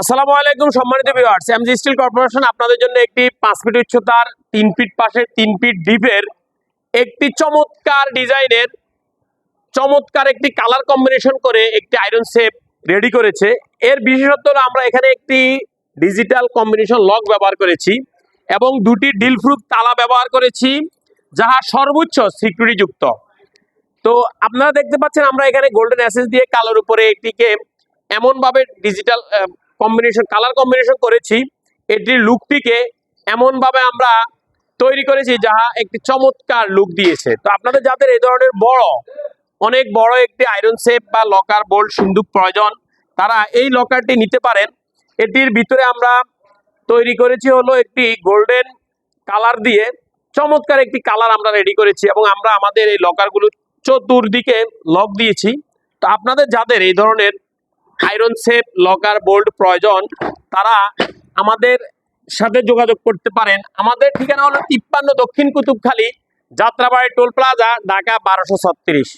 আসসালামু আলাইকুম সম্মানিত ভিউয়ার্স, এমজি স্টিল কর্পোরেশন আপনাদের জন্য একটি 5 ফিট উচ্চতার 3 ফিট পাশে 3 ফিট ডিপের একটি চমৎকার ডিজাইনের চমৎকার একটি কালার কম্বিনেশন করে একটি আয়রন সেফ রেডি করেছে। এর বিশেষত্ব হলো আমরা এখানে একটি ডিজিটাল কম্বিনেশন লক ব্যবহার করেছি এবং দুটি ডিল প্রুফ তালা ব্যবহার করেছি, যাহা সর্বোচ্চ সিকিউরিটি যুক্ত। তো আপনারা দেখতে পাচ্ছেন আমরা এখানে গোল্ডেন অ্যাসেস দিয়ে কালোর উপরে এটিকে এমনভাবে ডিজিটাল কালার কম্বিনেশন করেছি, এটির লুকটিকে এমনভাবে আমরা তৈরি করেছি যাহা একটি চমৎকার লুক দিয়েছে। তো আপনাদের যাদের এই ধরনের অনেক বড় একটি আয়রন সেফ বা লকার বোল্ট সিন্দুক প্রয়োজন, তারা এই লকারটি নিতে পারেন। এটির ভিতরে আমরা তৈরি করেছি হলো একটি গোল্ডেন কালার দিয়ে চমৎকার একটি কালার আমরা রেডি করেছি এবং আমরা আমাদের এই লকারগুলো চতুর্দিকে লক দিয়েছি। তো আপনাদের যাদের এই ধরনের আয়রন সেফ লকার বোল্ট প্রয়োজন, তারা আমাদের সাথে যোগাযোগ করতে পারেন। আমাদের ঠিকানা হলো 53 দক্ষিণ কুতুবখালী, যাত্রাবাড়ি টোল প্লাজা, ঢাকা 1236।